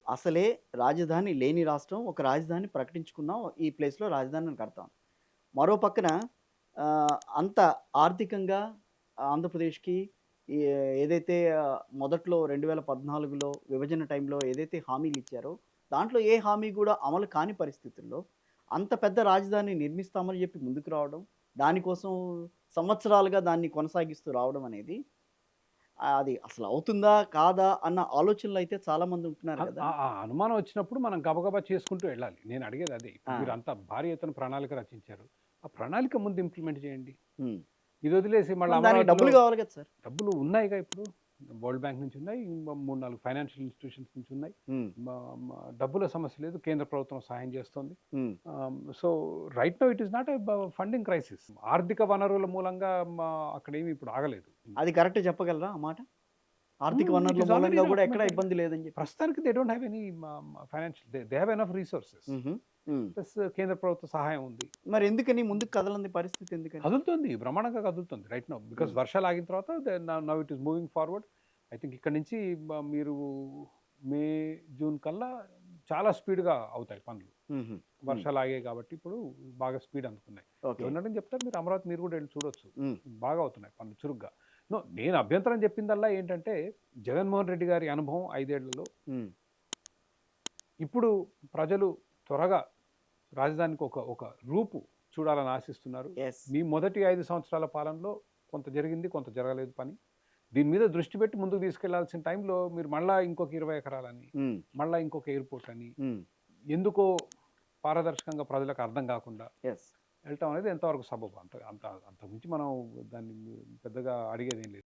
అసలే రాజధాని లేని రాష్ట్రం. ఒక రాజధాని ప్రకటించుకున్నాం. ఈ ప్లేస్‌లో రాజధానిని కడతాం. మరో పక్కన అంత ఆర్థికంగా ఆంధ్రప్రదేశ్‌కి ఈ ఏదైతే మొదట్లో 2014లో విభజన టైంలో ఏదైతే హామీలిచ్చారో, దాంట్లో ఏ హామీ గూడా అమలు కాని పరిస్థితుల్లో, అంత పెద్ద రాజధాని నిర్మిస్తామని జెప్పి ముందుకు రావడం, దానికోసం సంవత్సరాలుగా దాన్ని కొనసాగిస్తూ రావడం అనేది అది అసలు అవుతుందా? కాదా? అన్న ఆలోచనలయితే చాలామంది ఉంటున్నారు కదా! ఆ అనుమానం వచ్చినప్పుడు మనం గబగబా చేసుకుంటూ వెళ్ళాలి. నేను అడిగేది అదే. ఇప్పుడు ఆ! మీరు అంత భారీ ఎత్తున ప్రణాళిక రచించారు. ఆ ప్రణాళిక ముందు ఇంప్లిమెంట్ చేయండి. హ్మ్. ఇది వదిలేసి మళ్ళీ మరి దానికి అమరావతిలో డబ్బులు గావాలి గదా సార్! డబ్బులు ఉన్నాయిగా ఇప్పుడు. వరల్డ్ బ్యాంక్ నుంచి ఉన్నాయి. 3, 4 ఫైనాన్షియల్ ఇన్‌స్టిట్యూషన్స్ నుంచి ఉన్నాయి. హ్మ్. మ మ డబ్బుల సమస్య లేదు. కేంద్ర ప్రభుత్వం సహాయం చేస్తోంది. హ్మ్. So, right now it is not a funding crisis. ఆర్థిక వనరుల మూలంగా అక్కడేమి ఇప్పుడు ఆగలేదు. అది కరెక్ట్ చెప్పగలరా ఆ మాట? ఆర్థిక ఇట్ వనరుల ఈస్ ఆల్రెడీ మూలంగా గూడా ఎక్కడ డాక్యుమెంటెడ్. ఇబ్బంది లేదని జెప్పి. ప్రస్తుతానికి they don't have any financial they have enough resources. హుహు. హ్మ్. ప్లస్ కేంద్ర ప్రభుత్వ సహాయం ఉంది. మరెందుకని ముందుకు కదలని పరిస్థితి ఎందుకని? కదులుతుంది. బ్రహ్మాండంగా కదులుతుంది రైట్ నౌ. బికాజ్ హ్మ్. వర్షాలు ఆగిన తర్వాత now it is moving forward. I think ఇక్కడి నుంచి మీరు మే, జూన్ కల్లా చాలా స్పీడ్‌గా అవుతాయి పనులు. హుహు. హ్మ్. వర్షాలు ఆగాయి కాబట్టి ఇప్పుడు బాగా స్పీడ్ అందుకున్నాయి. ఓకే. ఎవరినైనా చెప్తే మీరు అమరావతి మీరు కూడా ఎళ్లి చూడొచ్చు. హ్మ్. బాగా అవుతున్నాయి పనులు చురుగ్గా. నేను అభ్యంతరం చెప్పిందల్లా ఏంటంటే, జగన్మోహన్ రెడ్డి గారి అనుభవం 5 ఏళ్లలో హ్మ్. ఇప్పుడు ప్రజలు త్వరగా రాజధానికి ఒక ఒక రూపు చూడాలని ఆశిస్తున్నారు. యెస్. మీ మొదటి 5 సంవత్సరాల పాలనలో కొంత జరిగింది, కొంత జరగలేదు పని. దీని మీద దృష్టి పెట్టి ముందుకు తీసుకెళ్లాల్సిన టైంలో మీరు మళ్ళా ఇంకొక 20 ఎకరాలని, హ్మ్. మళ్ళా ఇంకొక ఎయిర్‌పోర్ట్ అని, హ్మ్. ఎందుకో పారదర్శకంగా ప్రజలకు అర్థం కాకుండా యెస్. వెళ్ళటం అనేది ఎంతవరకు సబబు? అంత అంత అంతకు మించి మనం దాన్ని పెద్దగా అడిగేదేం లేదు.